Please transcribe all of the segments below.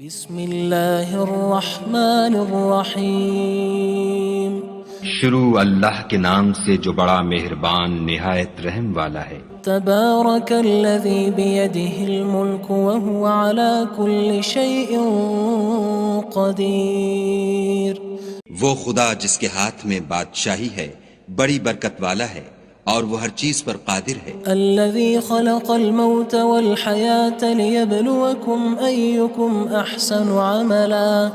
بسم اللہ الرحمن الرحیم شروع اللہ کے نام سے جو بڑا مہربان نہایت رحم والا ہے۔ تبارک الذی بیدہ الملک وہو علی کل شیء قدیر۔ وہ خدا جس کے ہاتھ میں بادشاہی ہے بڑی برکت والا ہے اور وہ ہر چیز پر قادر ہے۔ الذی خلق الموت والحیاة لیبلوکم ایکم احسن عملا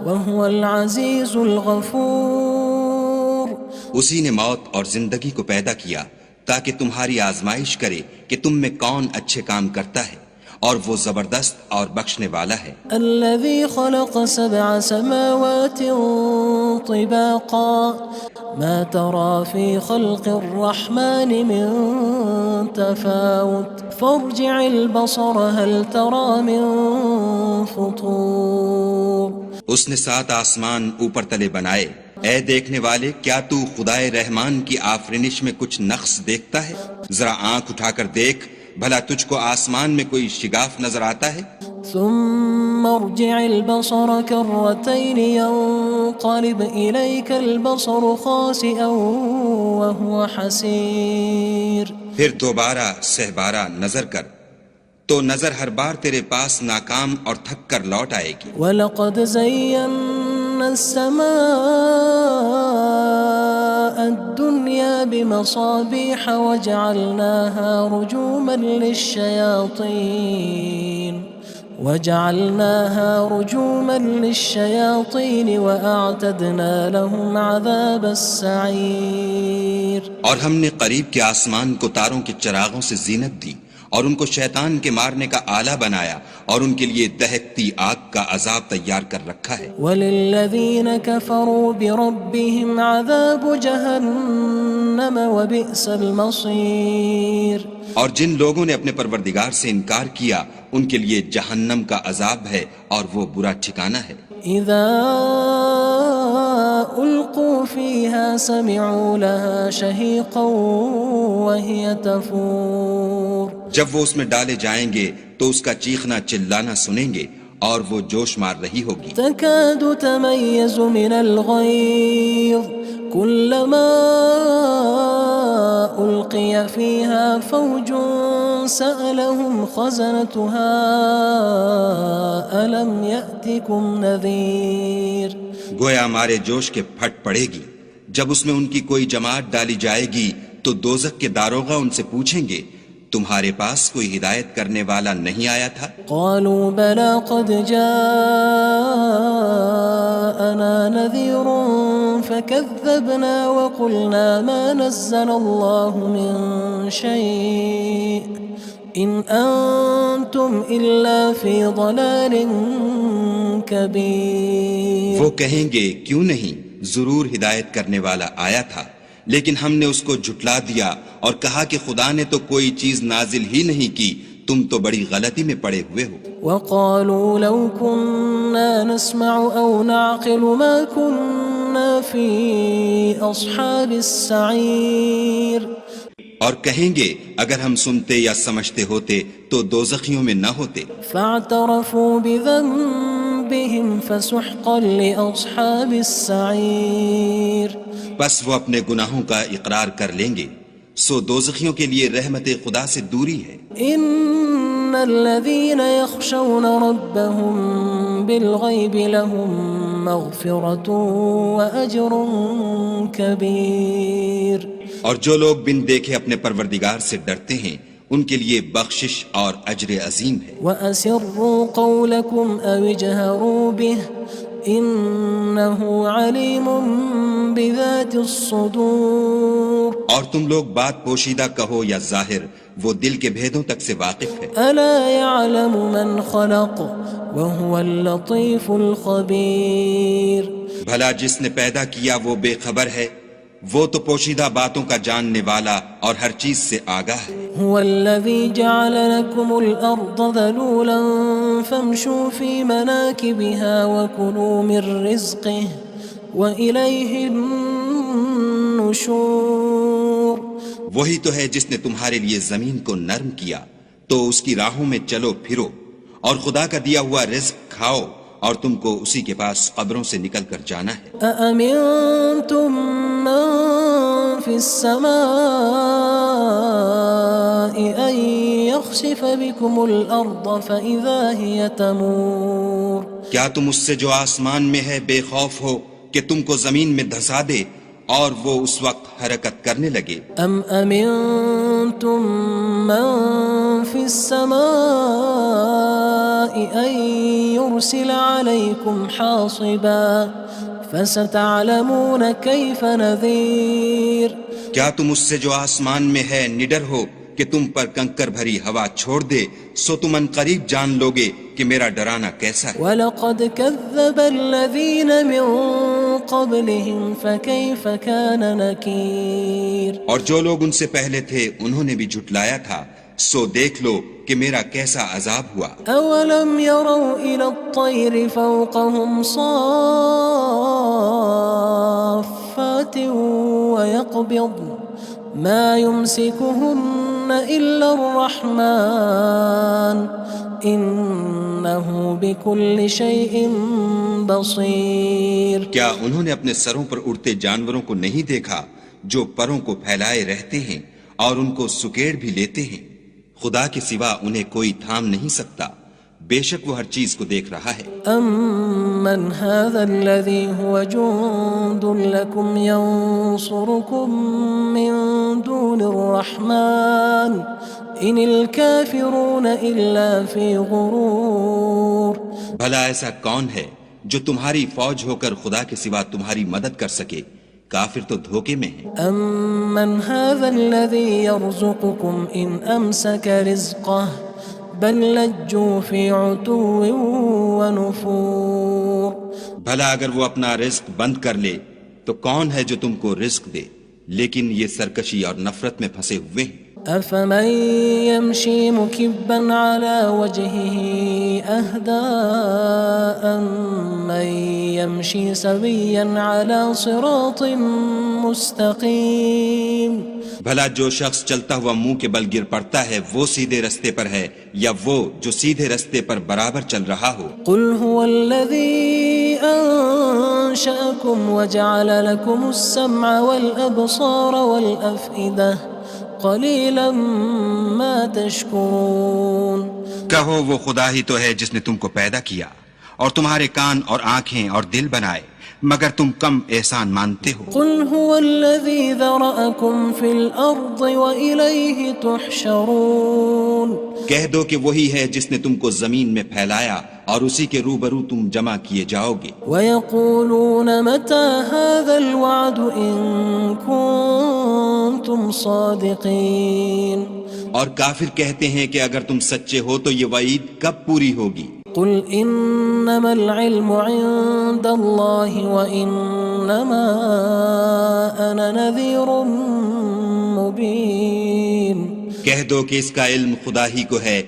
وہو العزیز الغفور۔ اسی نے موت اور زندگی کو پیدا کیا تاکہ تمہاری آزمائش کرے کہ تم میں کون اچھے کام کرتا ہے، اور وہ زبردست اور بخشنے والا ہے۔ الذي خلق 7 سماوات طباقا ما ترى في خلق الرحمن من تفاوت فارجع البصر هل ترى من فطور۔ اس نے 7 آسمان اوپر تلے بنائے، اے دیکھنے والے کیا تو خدائے رحمان کی آفرینش میں کچھ نقص دیکھتا ہے؟ ذرا آنکھ اٹھا کر دیکھ، بھلا تجھ کو آسمان میں کوئی شگاف نظر آتا ہے؟ ثم ارجع البصر كرتين ينقلب إليك البصر خاسئا وهو حسير۔ پھر دوبارہ سہبارہ نظر کر تو نظر ہر بار تیرے پاس ناکام اور تھک کر لوٹ آئے گی۔ وَلَقَدْ زَيَّنَّا السَّمَاءَ الدُّنْيَا بِمَصَابِيحَ وَجَعَلْنَاهَا رُجُومًا لِلشَّيَاطِينِ وَأَعْتَدْنَا لَهُمْ عَذَابَ السَّعِيرِ۔ اور ہم نے قریب کے آسمان کو تاروں کے چراغوں سے زینت دی اور ان کو شیطان کے مارنے کا آلہ بنایا، اور ان کے لیے دہکتی آگ کا عذاب تیار کر رکھا ہے۔ وَلِلَّذِينَ كَفَرُوا بِرَبِّهِمْ عَذَابُ جَهَنَّمَ وَبِئْسَ الْمَصِيرُ۔ اور جن لوگوں نے اپنے پروردگار سے انکار کیا ان کے لیے جہنم کا عذاب ہے اور وہ برا ٹھکانہ ہے۔ اذا القوا فيها سمعوا لها شهيقا وهي تفور۔ جب وہ اس میں ڈالے جائیں گے تو اس کا چیخنا چلانا سنیں گے اور وہ جوش مار رہی ہوگی۔ تكاد تميز من الغيظ كلما ألقي فيها فوج سألهم خزنتها ألم يأتكم نذير۔ گویا مارے جوش کے پھٹ پڑے گی۔ جب اس میں ان کی کوئی جماعت ڈالی جائے گی تو دوزخ کے داروغہ ان سے پوچھیں گے تمہارے پاس کوئی ہدایت کرنے والا نہیں آیا تھا؟ قالوا بلى قد جاءنا نذير فكذبنا وقلنا ما نزل الله من شيء إن أنتم إلا في ضلال كبير۔ وہ کہیں گے کیوں نہیں، ضرور ہدایت کرنے والا آیا تھا، لیکن ہم نے اس کو جھٹلا دیا اور کہا کہ خدا نے تو کوئی چیز نازل ہی نہیں کی، تم تو بڑی غلطی میں پڑے ہوئے ہو۔ وقالوا لو كنا نسمع أو نعقل ما كنا في أصحاب السعير۔ اور کہیں گے اگر ہم سنتے یا سمجھتے ہوتے تو دوزخیوں میں نہ ہوتے۔ فاعترفوا بذنبهم فسحقا لأصحاب السعير۔ بس وہ اپنے گناہوں کا اقرار کر لیں گے، سو دوزخیوں کے لیے رحمت خدا سے دوری ہے۔ ان الذين يخشون ربهم بالغيب لهم مغفرة وأجر كبير۔ اور جو لوگ بن دیکھے اپنے پروردگار سے ڈرتے ہیں ان کے لیے بخشش اور اجر عظیم ہے۔ وأسروا قولكم أو اجهروا به إنه عليم بذات الصدور۔ اور تم لوگ بات پوشیدہ کہو یا ظاہر، وہ دل کے بھیدوں تک سے واقف ہے۔ ألا يعلم من خلق وهو اللطيف الخبير۔ بھلا جس نے پیدا کیا وہ بے خبر ہے، وہ تو پوشیدہ باتوں کا جاننے والا اور ہر چیز سے آگاہ ہے۔ هو الذي جعل لكم الأرض ذلولا فامشوا في مناكبها وكلوا من رزقه وإليه النشور۔ وہی تو ہے جس نے تمہارے لیے زمین کو نرم کیا تو اس کی راہوں میں چلو پھرو اور خدا کا دیا ہوا رزق کھاؤ اور تم کو اسی کے پاس قبروں سے نکل کر جانا ہے۔ أأمنتم من في السماء أن يخسف بكم الأرض فإذا هي تمور کیا تم اس سے جو آسمان میں ہے بے خوف ہو کہ تم کو زمین میں دھسا دے اور وہ اس وقت حرکت کرنے لگے؟ أم أمنتم من في السماء أن يرسل عليكم حاصبا فستعلمون كيف نذير کیا تم اس سے جو آسمان میں ہے نڈر ہو کہ تم پر کنکر بھری ہوا چھوڑ دے، سو تم ان قریب جان لوگے کہ میرا ڈرانا کیسا ہے۔ وَلَقَدْ كَذَّبَ الَّذِينَ مِن قَبْلِهِمْ فَكَيْفَ كَانَ نَكِيرٌ اور جو لوگ ان سے پہلے تھے انہوں نے بھی جھٹلایا تھا، سو دیکھ لو کہ میرا کیسا عذاب ہوا۔ أَوَلَمْ يَرَوْا إِلَى الطَّيْرِ فَوْقَهُمْ صَافَّاتٍ وَيَقْبِضْنَ مَا يُمْسِكُهُنَّ إِلَّا الرَّحْمَنُ إِنَّهُ بِكُلِّ شَيْءٍ بَصِيرٌ کیا انہوں نے اپنے سروں پر اڑتے جانوروں کو نہیں دیکھا جو پروں کو پھیلائے رہتے ہیں اور ان کو سکیڑ بھی لیتے ہیں؟ خدا کے سوا انہیں کوئی تھام نہیں سکتا، بے شک وہ ہر چیز کو دیکھ رہا ہے۔ أَمَّنْ هَذَا الَّذِي هُوَ جُندٌ لَكُمْ يَنصُرُكُم مِّن دُونِ الرَّحْمَنِ إِنِ الْكَافِرُونَ إِلَّا فِي غُرُورٍ بھلا ایسا کون ہے جو تمہاری فوج ہو کر خدا کے سوا تمہاری مدد کر سکے؟ کافر تو دھوکے میں ہیں۔ أَمَّنْ هَذَا الَّذِي يَرْزُقُكُمْ إِنْ أَمْسَكَ رِزْقَهُ بَلْ لَجُّوا فِي عُتُوٍّ وَنُفُورٍ بھلا اگر وہ اپنا رزق بند کر لے تو کون ہے جو تم کو رزق دے؟ لیکن یہ سرکشی اور نفرت میں پھنسے ہوئے ہیں۔ أَفَمَن يَمْشِي مُكِبًّا عَلَى وَجْهِهِ أَهْدَىٰ أَمَّن يَمْشِي سَوِيًّا عَلَى صِرَاطٍ مُّسْتَقِيمٍ بھلا جو شخص چلتا ہوا منہ کے بل گر پڑتا ہے وہ سیدھے رستے پر ہے یا وہ جو سیدھے رستے پر برابر چل رہا ہو؟ قُلْ هُوَ الَّذِي أَنشَأَكُمْ وَجَعَلَ لَكُمُ السَّمْعَ وَالْأَبْصَارَ وَالْأَفْئِدَةَ قَلِيلًا مَا تَشْكُرُونَ کہو وہ خدا ہی تو ہے جس نے تم کو پیدا کیا اور تمہارے کان اور آنکھیں اور دل بنائے، مگر تم کم احسان مانتے ہو۔ قُلْ هُوَ الَّذِي ذَرَأَكُمْ فِي الْأَرْضِ وَإِلَيْهِ تُحْشَرُونَ کہہ دو کہ وہی ہے جس نے تم کو زمین میں پھیلایا اور اسی کے روبرو تم جمع کیے جاؤ گے۔ وَيَقُولُونَ مَتَى هَذَا الْوَعْدُ إِن كُنتُمْ صَادِقِينَ اور کافر کہتے ہیں کہ اگر تم سچے ہو تو یہ وعید کب پوری ہوگی؟ قُلْ إِنَّمَا الْعِلْمُ عِندَ اللَّهِ وَإِنَّمَا أَنَا نَذِيرٌ مُّبِينٌ کہہ دو کہ اس کا علم خدا ہی کو ہے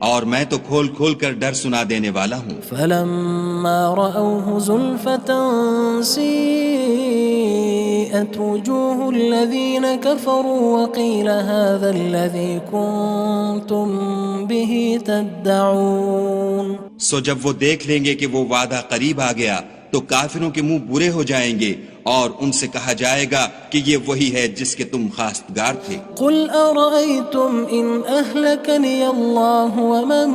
اور میں تو کھول کھول کر ڈر سنا دینے والا ہوں۔ فَلَمَّا رَأَوْهُ زُلْفَةً سِيئَتْ وُجُوهُ الَّذِينَ كَفَرُوا وَقِيلَ هَذَا الَّذِي كُنتُم بِهِ تَدَّعُونَ سو جب وہ دیکھ لیں گے کہ وہ وعدہ قریب آ گیا تو کافروں کے منہ برے ہو جائیں گے اور ان سے کہا جائے گا کہ یہ وہی ہے جس کے تم خواستگار تھے۔ قُلْ أَرَأَيْتُمْ إِنْ أَهْلَكَنِيَ اللَّهُ وَمَن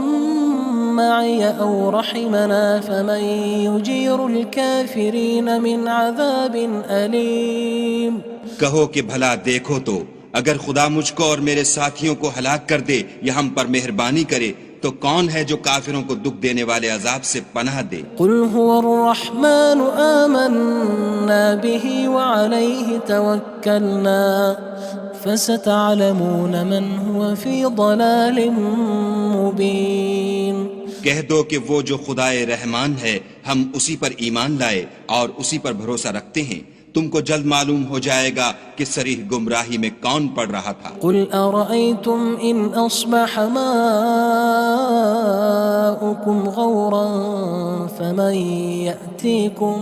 مَّعِيَ أَوْ رَحِمَنَا فَمَن يُجِيرُ الْكَافِرِينَ مِنْ عَذَابٍ أَلِيمٍ کہو کہ بھلا دیکھو تو اگر خدا مجھ کو اور میرے ساتھیوں کو ہلاک کر دے یا ہم پر مہربانی کرے تو کون ہے جو کافروں کو دکھ دینے والے عذاب سے پناہ دے؟ قُلْ هُوَ الرَّحْمَنُ آمَنَّا بِهِ وَعَلَيْهِ تَوَكَّلْنَا فَسَتَعْلَمُونَ مَنْ هُوَ فِي ضَلَالٍ مُّبِينٍ کہہ دو کہ وہ جو خدائے رحمان ہے ہم اسی پر ایمان لائے اور اسی پر بھروسہ رکھتے ہیں، تم کو جلد معلوم ہو جائے گا کہ صریح گمراہی میں کون پڑ رہا تھا۔ قُلْ أَرَأَيْتُمْ إِنْ أَصْبَحَ مَاؤُكُمْ غَوْرًا فَمَن يَأْتِيكُم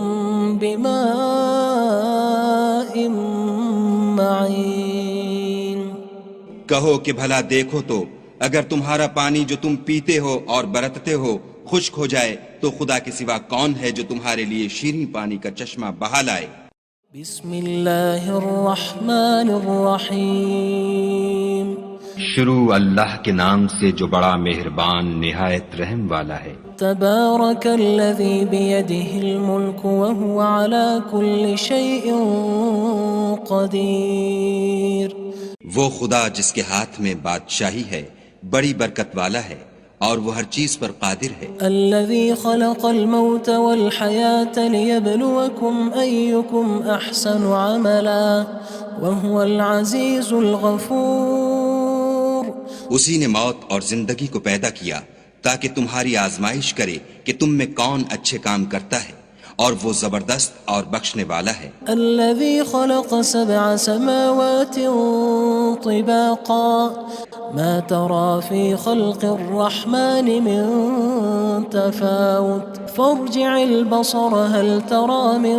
بِمَاءٍ مَّعِينٍ کہو کہ بھلا دیکھو تو اگر تمہارا پانی جو تم پیتے ہو اور برتتے ہو خشک ہو جائے تو خدا کے سوا کون ہے جو تمہارے لیے شیریں پانی کا چشمہ بہا لائے؟ بسم اللہ الرحمن الرحیم شروع اللہ کے نام سے جو بڑا مہربان نہایت رحم والا ہے۔ تبارک الذی بیدہ الملک وہو علی کل شیء قدیر۔ وہ خدا جس کے ہاتھ میں بادشاہی ہے بڑی برکت والا ہے اور وہ ہر چیز پر قادر ہے۔ الذي خلق الموت والحياة ليبلوكم أيكم أحسن عملا وهو العزيز الغفور۔ اسی نے موت اور زندگی کو پیدا کیا تاکہ تمہاری آزمائش کرے کہ تم میں کون اچھے کام کرتا ہے، اور وہ زبردست اور بخشنے والا ہے۔ الذي خلق 7 سماوات طباقا ما ترى في خلق الرحمن من تفاوت فارجع البصر هل ترى من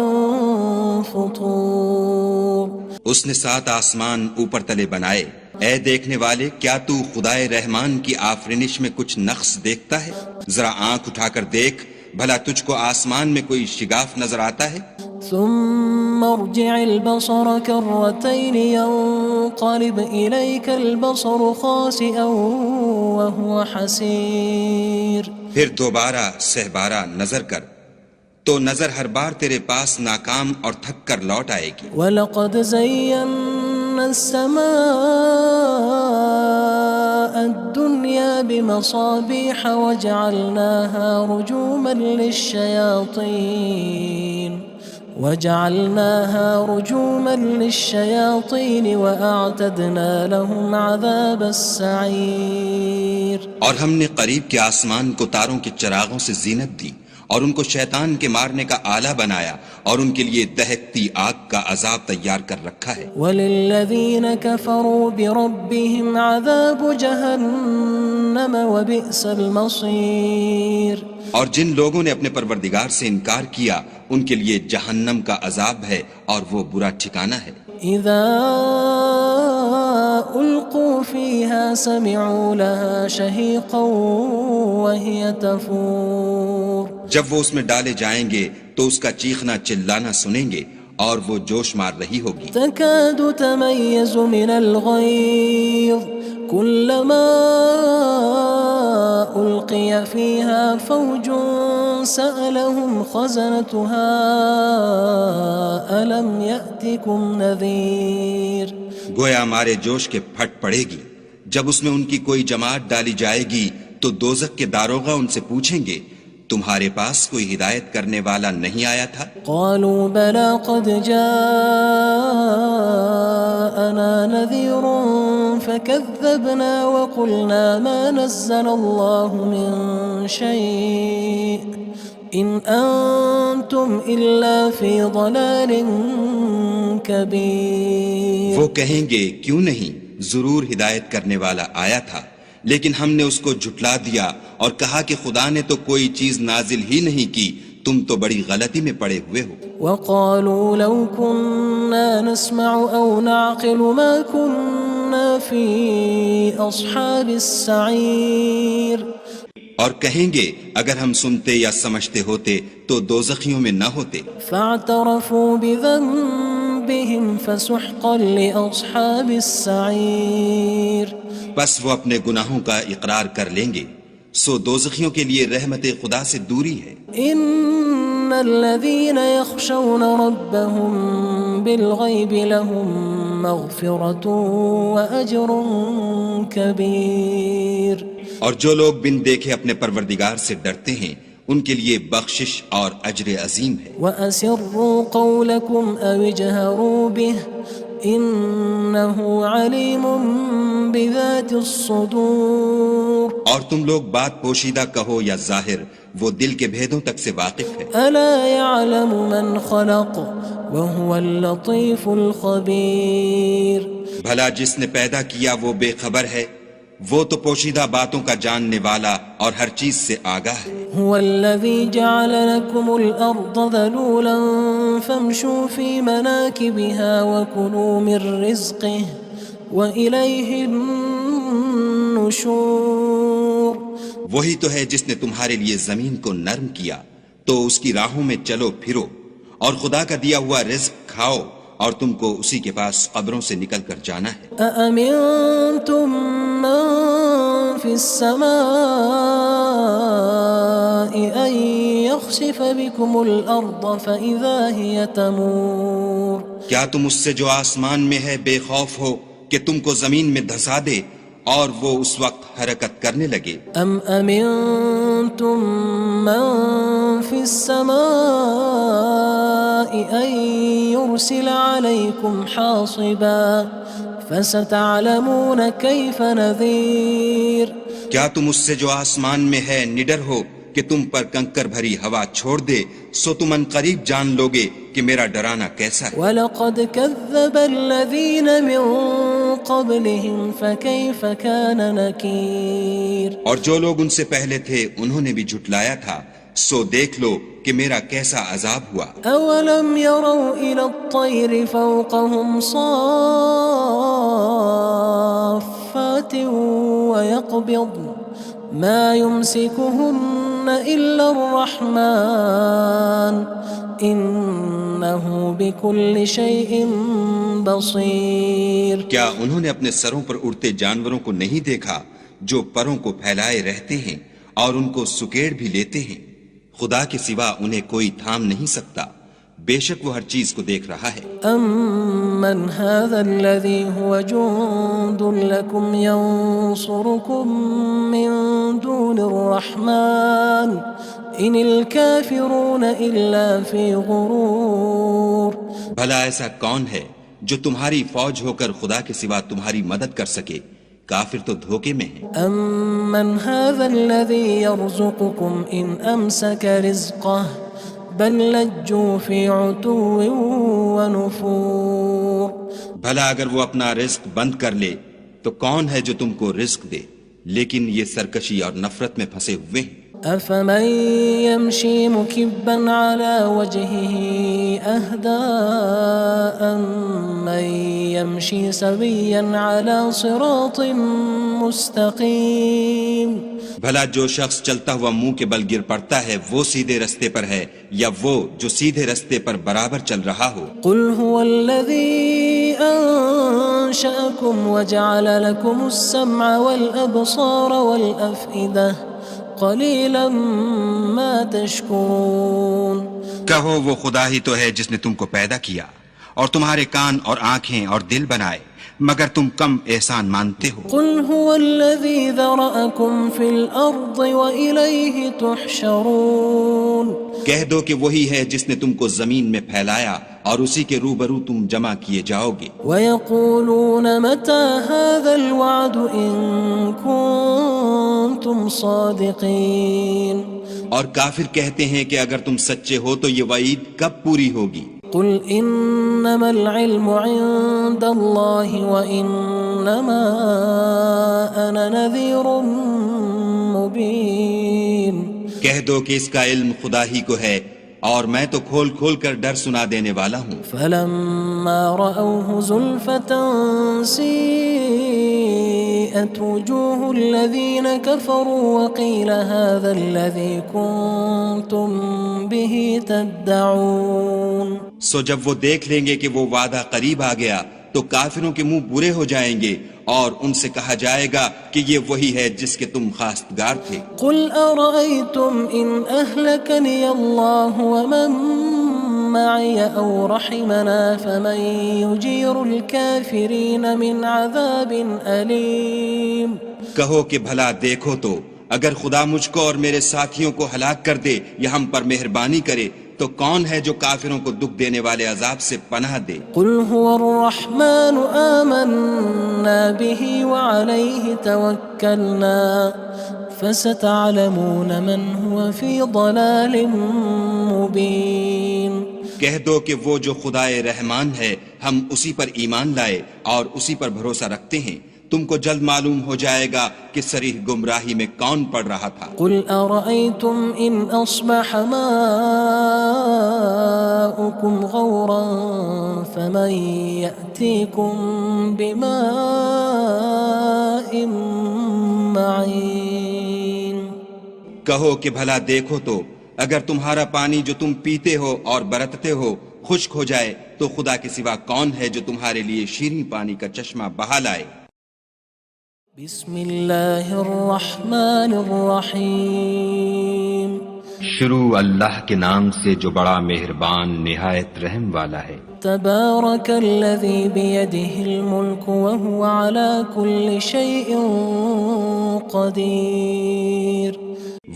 فطور۔ اس نے 7 آسمان اوپر تلے بنائے، اے دیکھنے والے کیا تو خدائے رحمان کی آفرینش میں کچھ نقص دیکھتا ہے؟ ذرا آنکھ اٹھا کر دیکھ، بھلا تجھ کو آسمان میں کوئی شگاف نظر آتا ہے؟ ثم ارجع البصر كرتين ينقلب إليك البصر خاسئا وهو حسير۔ پھر دوبارہ سہبارہ نظر کر تو نظر ہر بار تیرے پاس ناکام اور تھک کر لوٹ آئے گی۔ وَلَقَدْ زَيَّنَّا السَّمَاءَ الدُّنْيَا بِمَصَابِيحَ وَجَعَلْنَاهَا رُجُومًا لِلشَّيَاطِينِ وَأَعْتَدْنَا لَهُمْ عَذَابَ السَّعِيرِ۔ اور ہم نے قریب کے آسمان کو تاروں کے چراغوں سے زینت دی اور ان کو شیطان کے مارنے کا آلہ بنایا اور ان کے لیے دہکتی آگ کا عذاب تیار کر رکھا ہے۔ وَلِلَّذِينَ كَفَرُوا بِرَبِّهِمْ عَذَابُ جَهَنَّمَ وَبِئْسَ الْمَصِيرُ۔ اور جن لوگوں نے اپنے پروردگار سے انکار کیا ان کے لیے جہنم کا عذاب ہے اور وہ برا ٹھکانہ ہے۔ اذا القوا فيها سمعوا لها شهيقا وهي تفور۔ جب وہ اس میں ڈالے جائیں گے تو اس کا چیخنا چلانا سنیں گے اور وہ جوش مار رہی ہوگی۔ تكاد تميز من الغيظ كلما ألقي فيها فوج سألهم خزنتها ألم يأتكم نذير۔ گویا مارے جوش کے پھٹ پڑے گی جب اس میں ان کی کوئی جماعت ڈالی جائے گی تو دوزخ کے داروغہ ان سے پوچھیں گے تمہارے پاس کوئی ہدایت کرنے والا نہیں آیا تھا؟ قالوا بلى قد جاءنا نذير فكذبنا وقلنا ما نزل الله من شيء إن أنتم إلا في ضلال كبير۔ وہ کہیں گے کیوں نہیں، ضرور ہدایت کرنے والا آیا تھا، لیکن ہم نے اس کو جھٹلا دیا اور کہا کہ خدا نے تو کوئی چیز نازل ہی نہیں کی، تم تو بڑی غلطی میں پڑے ہوئے ہو۔ وقالوا لو كنا نسمع أو نعقل ما كنا في أصحاب السعير۔ اور کہیں گے اگر ہم سنتے یا سمجھتے ہوتے تو دوزخیوں میں نہ ہوتے۔ فاعترفوا بذنبهم فسحقا لأصحاب السعير۔ بس وہ اپنے گناہوں کا اقرار کر لیں گے، سو دوزخیوں کے لیے رحمت خدا سے دوری ہے۔ ان الذين يخشون ربهم بالغيب لهم مغفرة وأجر كبير۔ اور جو لوگ بن دیکھے اپنے پروردگار سے ڈرتے ہیں ان کے لیے بخشش اور اجر عظیم ہے۔ وَأَسِرُّوا قَوْلَكُمْ أَوِ اجْهَرُوا بِهِ إِنَّهُ عَلِيمٌ بِذَاتِ الصُّدُورِ۔ اور تم لوگ بات پوشیدہ کہو یا ظاہر، وہ دل کے بھیدوں تک سے واقف ہے۔ أَلَا يَعْلَمُ مَنْ خَلَقَ وَهُوَ اللَّطِيفُ الْخَبِيرُ۔ بھلا جس نے پیدا کیا وہ بے خبر ہے، وہ تو پوشیدہ باتوں کا جاننے والا اور ہر چیز سے آگاہ ہے۔ هو الذي جعل لكم الأرض ذلولا فامشوا في مناكبها وكلوا من رزقه وإليه النشور۔ النشور وہی تو ہے جس نے تمہارے لیے زمین کو نرم کیا تو اس کی راہوں میں چلو پھرو، اور خدا کا دیا ہوا رزق کھاؤ، اور تم کو اسی کے پاس قبروں سے نکل کر جانا ہے۔ أأمنتم من في السماء أن يخسف بكم الأرض فإذا هي تمور کیا تم اس سے جو آسمان میں ہے بے خوف ہو کہ تم کو زمین میں دھسا دے اور وہ اس وقت حرکت کرنے لگے؟ أم أمنتم من في السماء أن يرسل عليكم حاصبا فستعلمون كيف نذير کیا تم اس سے جو آسمان میں ہے نڈر ہو کہ تم پر کنکر بھری ہوا چھوڑ دے، سو تم ان قریب جان لوگے کہ میرا ڈرانا کیسا ہے۔ وَلَقَدْ كَذَّبَ الَّذِينَ مِن قَبْلِهِمْ فَكَيْفَ كَانَ نَكِيرٌ اور جو لوگ ان سے پہلے تھے انہوں نے بھی جھٹلایا تھا، سو دیکھ لو کہ میرا کیسا عذاب ہوا۔ أَوَلَمْ يَرَوْا إِلَى الطَّيْرِ فَوْقَهُمْ صَافَّاتٍ وَيَقْبِضْنَ مَا يُمْسِكُهُنَّ إِلَّا الرَّحْمَنُ إِنَّهُ بِكُلِّ شَيْءٍ بَصِيرٌ کیا انہوں نے اپنے سروں پر اڑتے جانوروں کو نہیں دیکھا جو پروں کو پھیلائے رہتے ہیں اور ان کو سکیڑ بھی لیتے ہیں؟ خدا کے سوا انہیں کوئی تھام نہیں سکتا، بے شک وہ ہر چیز کو دیکھ رہا ہے۔ أَمَّنْ هَذَا الَّذِي هُوَ جُندٌ لَكُمْ يَنصُرُكُم مِّن دُونِ الرَّحْمَنِ إِنِ الْكَافِرُونَ إِلَّا فِي غُرُورٍ بھلا ایسا کون ہے جو تمہاری فوج ہو کر خدا کے سوا تمہاری مدد کر سکے؟ کافر تو دھوکے میں ہیں۔ أَمَّنْ هَذَا الَّذِي يَرْزُقُكُمْ إِنْ أَمْسَكَ رِزْقَهُ بَلْ لَجُّوا فِي عُتُوٍّ وَنُفُورٍ بھلا اگر وہ اپنا رزق بند کر لے تو کون ہے جو تم کو رزق دے؟ لیکن یہ سرکشی اور نفرت میں پھنسے ہوئے ہیں۔ أَفَمَن يَمْشِي مُكِبًّا عَلَى وَجْهِهِ أَهْدَىٰ أَمَّن يَمْشِي سَوِيًّا عَلَى صِرَاطٍ مُّسْتَقِيمٍ بھلا جو شخص چلتا ہوا منہ کے بل گر پڑتا ہے وہ سیدھے رستے پر ہے یا وہ جو سیدھے رستے پر برابر چل رہا ہو؟ قُلْ هُوَ الَّذِي أَنشَأَكُمْ وَجَعَلَ لَكُمُ السَّمْعَ وَالْأَبْصَارَ وَالْأَفْئِدَةَ قَلِيلًا مَا تَشْكُرُونَ کہو وہ خدا ہی تو ہے جس نے تم کو پیدا کیا اور تمہارے کان اور آنکھیں اور دل بنائے، مگر تم کم احسان مانتے ہو۔ قُلْ هُوَ الَّذِي ذَرَأَكُمْ فِي الْأَرْضِ وَإِلَيْهِ تُحْشَرُونَ کہہ دو کہ وہی ہے جس نے تم کو زمین میں پھیلایا اور اسی کے روبرو تم جمع کیے جاؤ گے۔ وَيَقُولُونَ مَتَى هَذَا الْوَعْدُ إِن كُنتُمْ صَادِقِينَ اور کافر کہتے ہیں کہ اگر تم سچے ہو تو یہ وعید کب پوری ہوگی؟ قُلْ إِنَّمَا الْعِلْمُ عِندَ اللَّهِ وَإِنَّمَا أَنَا نَذِيرٌ مُّبِينٌ کہہ دو کہ اس کا علم خدا ہی کو ہے اور میں تو کھول کھول کر ڈر سنا دینے والا ہوں۔ فَلَمَّا رَأَوْهُ زُلْفَةً سِيئَتْ وُجُوهُ الَّذِينَ كَفَرُوا وَقِيلَ هَذَا الَّذِي كُنتُم بِهِ تَدَّعُونَ سو جب وہ دیکھ لیں گے کہ وہ وعدہ قریب آ گیا تو کافروں کے منہ برے ہو جائیں گے اور ان سے کہا جائے گا کہ یہ وہی ہے جس کے تم خواستگار تھے۔ قُلْ أَرَأَيْتُمْ إِنْ أَهْلَكَنِيَ اللَّهُ وَمَن مَّعِيَ أَوْ رَحِمَنَا فَمَن يُجِيرُ الْكَافِرِينَ مِنْ عَذَابٍ أَلِيمٍ کہو کہ بھلا دیکھو تو اگر خدا مجھ کو اور میرے ساتھیوں کو ہلاک کر دے یا ہم پر مہربانی کرے تو کون ہے جو کافروں کو دکھ دینے والے عذاب سے پناہ دے؟ قُلْ هُوَ الرَّحْمَنُ آمَنَّا بِهِ وَعَلَيْهِ تَوَكَّلْنَا فَسَتَعْلَمُونَ مَنْ هُوَ فِي ضَلَالٍ مُّبِينٍ کہہ دو کہ وہ جو خدائے رحمان ہے ہم اسی پر ایمان لائے اور اسی پر بھروسہ رکھتے ہیں، تم کو جلد معلوم ہو جائے گا کہ صریح گمراہی میں کون پڑ رہا تھا۔ قُلْ أَرَأَيْتُمْ إِنْ أَصْبَحَ مَاؤُكُمْ غَوْرًا فَمَن يَأْتِيكُم بِمَاءٍ کہو کہ بھلا دیکھو تو اگر تمہارا پانی جو تم پیتے ہو اور برتتے ہو خشک ہو جائے تو خدا کے سوا کون ہے جو تمہارے لیے شیریں پانی کا چشمہ بہا لائے؟ بسم اللہ الرحمن الرحیم شروع اللہ کے نام سے جو بڑا مہربان نہایت رحم والا ہے۔ تبارک الذی بیدہ الملک وہو علی کل شیء قدیر۔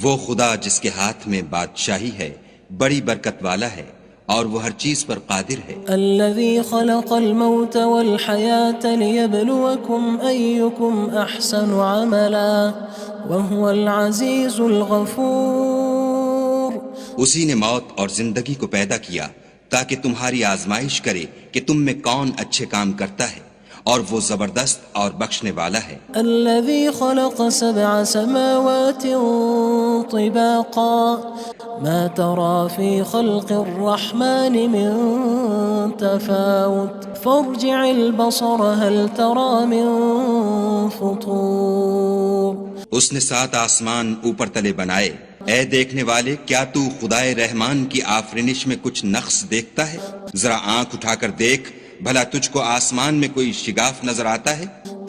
وہ خدا جس کے ہاتھ میں بادشاہی ہے بڑی برکت والا ہے اور وہ ہر چیز پر قادر ہے۔ الذي خلق الموت والحياة ليبلوكم أيكم أحسن عملا وهو العزيز الغفور۔ اسی نے موت اور زندگی کو پیدا کیا تاکہ تمہاری آزمائش کرے کہ تم میں کون اچھے کام کرتا ہے اور وہ زبردست اور بخشنے والا ہے۔ الذي خلق 7 سماوات طباقا ما ترى في خلق الرحمن من تفاوت فارجع البصر هل ترى من فطور۔ اس نے 7 آسمان اوپر تلے بنائے، اے دیکھنے والے کیا تو خدائے رحمان کی آفرینش میں کچھ نقص دیکھتا ہے؟ ذرا آنکھ اٹھا کر دیکھ بھلا تجھ کو آسمان میں کوئی شگاف نظر آتا ہے؟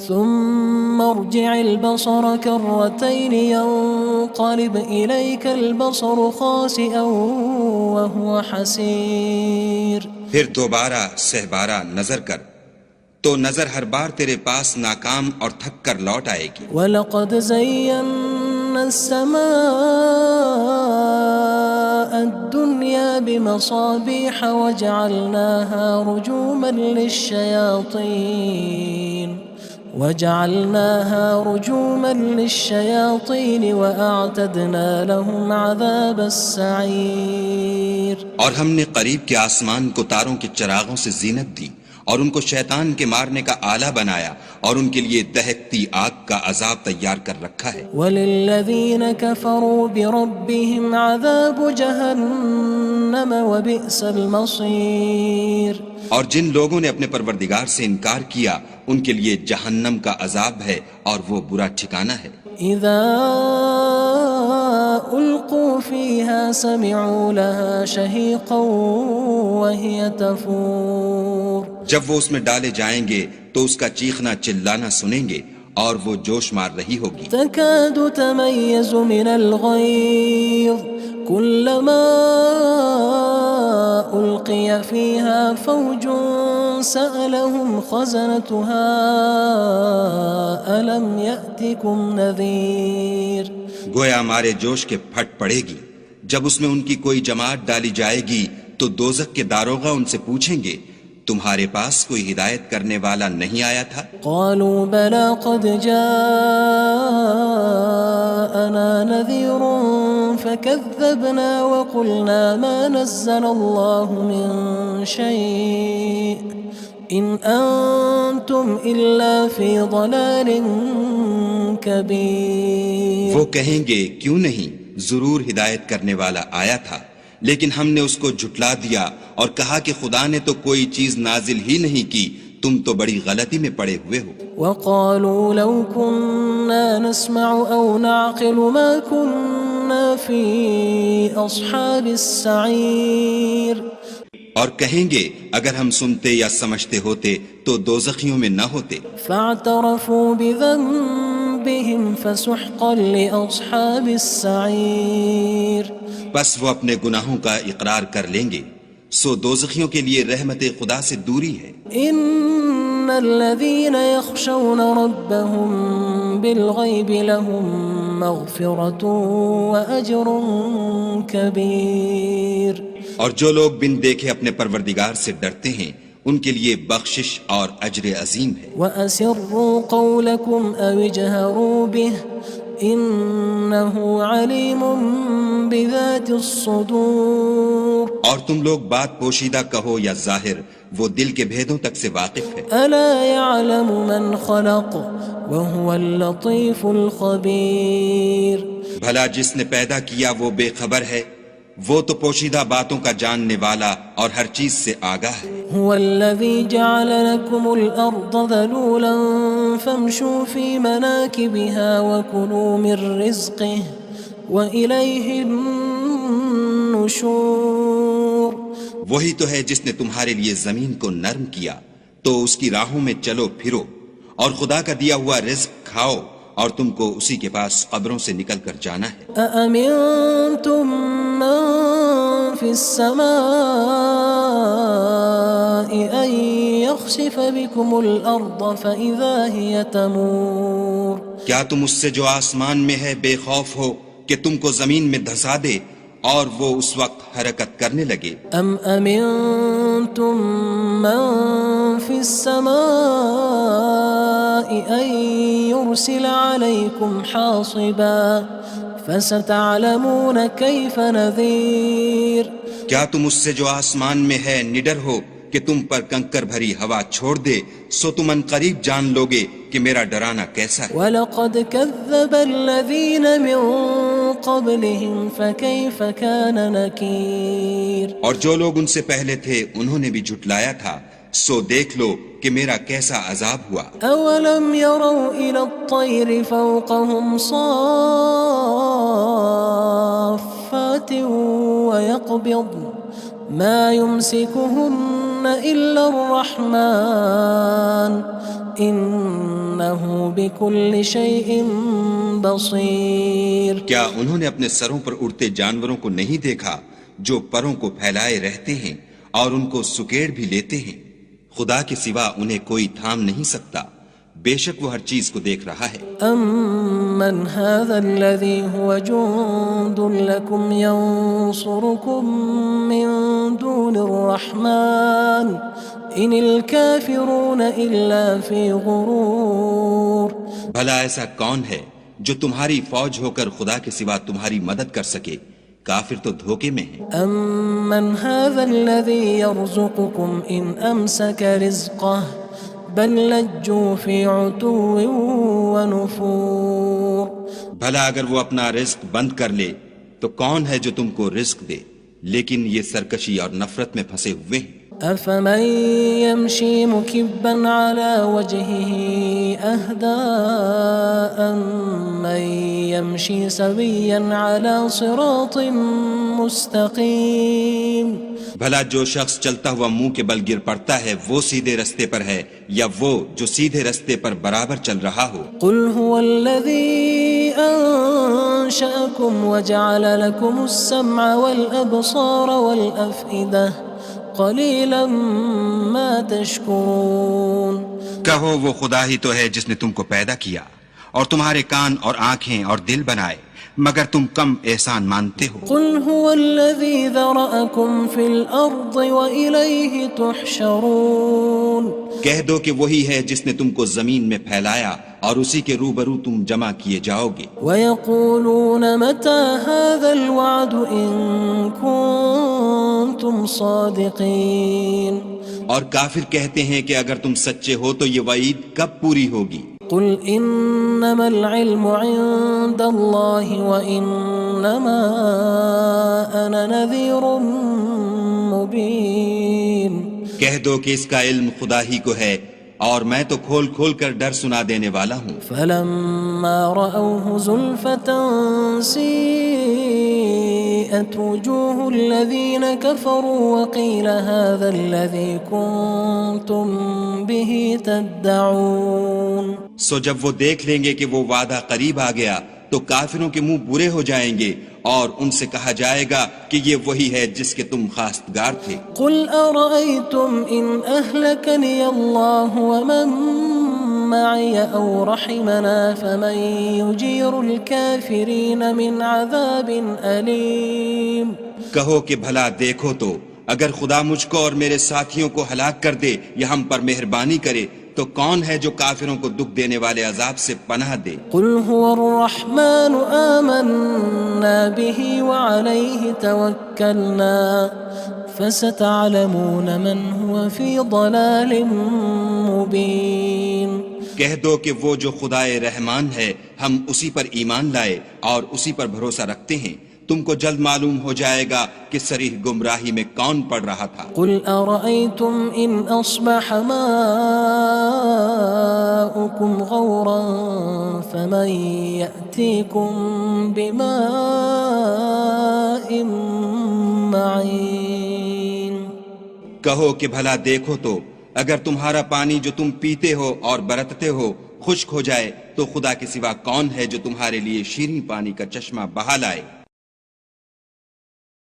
ثم ارجع البصر كرتين ينقلب إليك البصر خاسئا وهو حسير۔ پھر دوبارہ سہبارہ نظر کر تو نظر ہر بار تیرے پاس ناکام اور تھک کر لوٹ آئے گی۔ وَلَقَدْ زَيَّنَّا السَّمَاءَ الدُّنْيَا بِمَصَابِيحَ وَجَعَلْنَاهَا رُجُومًا لِلشَّيَاطِينِ وَأَعْتَدْنَا لَهُمْ عَذَابَ السَّعِيرِ۔ اور ہم نے قریب کے آسمان کو تاروں کے چراغوں سے زینت دی اور ان کو شیطان کے مارنے کا آلہ بنایا اور ان کے لیے دہکتی آگ کا عذاب تیار کر رکھا ہے۔ وَلِلَّذِينَ كَفَرُوا بِرَبِّهِمْ عَذَابُ جَهَنَّمَ وَبِئْسَ الْمَصِيرُ۔ اور جن لوگوں نے اپنے پروردگار سے انکار کیا ان کے لیے جہنم کا عذاب ہے اور وہ برا ٹھکانہ ہے۔ اذا القوا فيها سمعوا لها شهيقا وهي تفور۔ جب وہ اس میں ڈالے جائیں گے تو اس کا چیخنا چلانا سنیں گے اور وہ جوش مار رہی ہوگی۔ تكاد تميز من الغيظ كلما ألقي فيها فوج سألهم خزنتها ألم يأتكم نذير۔ گویا مارے جوش کے پھٹ پڑے گی جب اس میں ان کی کوئی جماعت ڈالی جائے گی تو دوزخ کے داروغہ ان سے پوچھیں گے تمہارے پاس کوئی ہدایت کرنے والا نہیں آیا تھا؟ قالوا بلى قد جاءنا نذير فكذبنا وقلنا ما نزل الله من شيء إن أنتم إلا في ضلال كبير۔ وہ کہیں گے کیوں نہیں، ضرور ہدایت کرنے والا آیا تھا، لیکن ہم نے اس کو جھٹلا دیا اور کہا کہ خدا نے تو کوئی چیز نازل ہی نہیں کی، تم تو بڑی غلطی میں پڑے ہوئے ہو۔ وقالوا لو كنا نسمع أو نعقل ما كنا في أصحاب السعير۔ اور کہیں گے اگر ہم سنتے یا سمجھتے ہوتے تو دوزخیوں میں نہ ہوتے۔ فاعترفوا بذنبهم فسحقا لأصحاب السعير۔ بس وہ اپنے گناہوں کا اقرار کر لیں گے، سو دوزخیوں کے لیے رحمت خدا سے دوری ہے۔ ان الذين يخشون ربهم بالغيب لهم مغفرة وأجر كبير۔ اور جو لوگ بن دیکھے اپنے پروردگار سے ڈرتے ہیں ان کے لیے بخشش اور اجر عظیم ہے۔ وَأَسِرُّوا قَوْلَكُمْ أَوِ اجْهَرُوا بِهِ إِنَّهُ عَلِيمٌ بِذَاتِ الصُّدُورِ۔ اور تم لوگ بات پوشیدہ کہو یا ظاہر، وہ دل کے بھیدوں تک سے واقف ہے۔ أَلَا يَعْلَمُ مَنْ خَلَقَ وَهُوَ اللَّطِيفُ الْخَبِيرُ۔ بھلا جس نے پیدا کیا وہ بے خبر ہے، وہ تو پوشیدہ باتوں کا جاننے والا اور ہر چیز سے آگاہ ہے۔ هو الذي جعل لكم الأرض ذلولا فامشوا في مناكبها وكلوا من رزقه وإليه النشور. وہی تو ہے جس نے تمہارے لیے زمین کو نرم کیا تو اس کی راہوں میں چلو پھرو، اور خدا کا دیا ہوا رزق کھاؤ، اور تم کو اسی کے پاس قبروں سے نکل کر جانا ہے. أأمنتم من في السماء أن يخسف بكم الأرض فإذا هي تمور. کیا تم اس سے جو آسمان میں ہے بے خوف ہو کہ تم کو زمین میں دھسا دے اور وہ اس وقت حرکت کرنے لگے؟ أم أمنتم من في السماء أن يرسل عليكم حاصبا فستعلمون كيف نذير. کیا تم اس سے جو آسمان میں ہے نڈر ہو کہ تم پر کنکر بھری ہوا چھوڑ دے، سو تم ان قریب جان لوگے کہ میرا ڈرانا کیسا ہے. وَلَقَدْ كَذَّبَ الَّذِينَ مِن قَبْلِهِمْ فَكَيْفَ كَانَ نَكِيرٌ. اور جو لوگ ان سے پہلے تھے انہوں نے بھی جھٹلایا تھا، سو دیکھ لو کہ میرا کیسا عذاب ہوا. أَوَلَمْ يَرَوْا إِلَى الطَّيْرِ فَوْقَهُمْ صَافَّاتٍ وَيَقْبِضْنَ مَا يُمْسِكُهُنَّ إِلَّا الرَّحْمَنُ إِنَّهُ بِكُلِّ شَيْءٍ بَصِيرٌ. کیا انہوں نے اپنے سروں پر اڑتے جانوروں کو نہیں دیکھا جو پروں کو پھیلائے رہتے ہیں اور ان کو سکیڑ بھی لیتے ہیں؟ خدا کے سوا انہیں کوئی تھام نہیں سکتا، بے شک وہ ہر چیز کو دیکھ رہا ہے. أَمَّنْ هَذَا الَّذِي هُوَ جُندٌ لَكُمْ يَنصُرُكُم مِّن دُونِ الرَّحْمَنِ إِنِ الْكَافِرُونَ إِلَّا فِي غُرُورٍ. بھلا ایسا کون ہے جو تمہاری فوج ہو کر خدا کے سوا تمہاری مدد کر سکے؟ کافر تو دھوکے میں ہیں. أَمَّنْ هَذَا الَّذِي يَرْزُقُكُمْ إِنْ أَمْسَكَ رِزْقَهُ بَلْ لَجُّوا فِي عُتُوٍّ وَنُفُورٍ. بھلا اگر وہ اپنا رزق بند کر لے تو کون ہے جو تم کو رزق دے؟ لیکن یہ سرکشی اور نفرت میں پھنسے ہوئے ہیں. أَفَمَن يَمْشِي مُكِبًّا عَلَى وَجْهِهِ أَهْدَىٰ أَمَّن يَمْشِي سَوِيًّا عَلَى صِرَاطٍ مُّسْتَقِيمٍ. بھلا جو شخص چلتا ہوا منہ کے بل گر پڑتا ہے وہ سیدھے رستے پر ہے یا وہ جو سیدھے رستے پر برابر چل رہا ہو؟ قُلْ هُوَ الَّذِي أَنشَأَكُمْ وَجَعَلَ لَكُمُ السَّمْعَ وَالْأَبْصَارَ وَالْأَفْئِدَةَ قَلِيلًا مَا تَشْكُرُونَ. کہو وہ خدا ہی تو ہے جس نے تم کو پیدا کیا اور تمہارے کان اور آنکھیں اور دل بنائے، مگر تم کم احسان مانتے ہو. قُلْ هُوَ الَّذِي ذَرَأَكُمْ فِي الْأَرْضِ وَإِلَيْهِ تُحْشَرُونَ. کہہ دو کہ وہی ہے جس نے تم کو زمین میں پھیلایا اور اسی کے روبرو تم جمع کیے جاؤ گے. وَيَقُولُونَ مَتَى هَذَا الْوَعْدُ إِن كُنتُمْ صَادِقِينَ. اور کافر کہتے ہیں کہ اگر تم سچے ہو تو یہ وعید کب پوری ہوگی؟ قُلْ إِنَّمَا الْعِلْمُ عِندَ اللَّهِ وَإِنَّمَا أَنَا نَذِيرٌ مُّبِينٌ. کہہ دو کہ اس کا علم خدا ہی کو ہے اور میں تو کھول کھول کر ڈر سنا دینے والا ہوں. فَلَمَّا رَأَوْهُ زُلْفَةً سِيئَتْ وُجُوهُ الَّذِينَ كَفَرُوا وَقِيلَ هَذَا الَّذِي كُنتُم بِهِ تَدَّعُونَ. سو جب وہ دیکھ لیں گے کہ وہ وعدہ قریب آ گیا تو کافروں کے منہ برے ہو جائیں گے اور ان سے کہا جائے گا کہ یہ وہی ہے جس کے تم خواستگار تھے. قُلْ أَرَأَيْتُمْ إِنْ أَهْلَكَنِيَ اللَّهُ وَمَن مَّعِيَ أَوْ رَحِمَنَا فَمَن يُجِيرُ الْكَافِرِينَ مِنْ عَذَابٍ أَلِيمٍ. کہو کہ بھلا دیکھو تو اگر خدا مجھ کو اور میرے ساتھیوں کو ہلاک کر دے یا ہم پر مہربانی کرے تو کون ہے جو کافروں کو دکھ دینے والے عذاب سے پناہ دے؟ قُلْ هُوَ الرَّحْمَنُ آمَنَّا بِهِ وَعَلَيْهِ تَوَكَّلْنَا فَسَتَعْلَمُونَ مَنْ هُوَ فِي ضَلَالٍ مُّبِينٍ. کہہ دو کہ وہ جو خدائے رحمان ہے ہم اسی پر ایمان لائے اور اسی پر بھروسہ رکھتے ہیں، تم کو جلد معلوم ہو جائے گا کہ صریح گمراہی میں کون پڑ رہا تھا۔ قل أرأيتم إن أصبح ماؤكم غورا فمن يأتيكم بماء معين۔ کہو کہ بھلا دیکھو تو اگر تمہارا پانی جو تم پیتے ہو اور برتتے ہو خشک ہو جائے تو خدا کے سوا کون ہے جو تمہارے لیے شیریں پانی کا چشمہ بہا لائے۔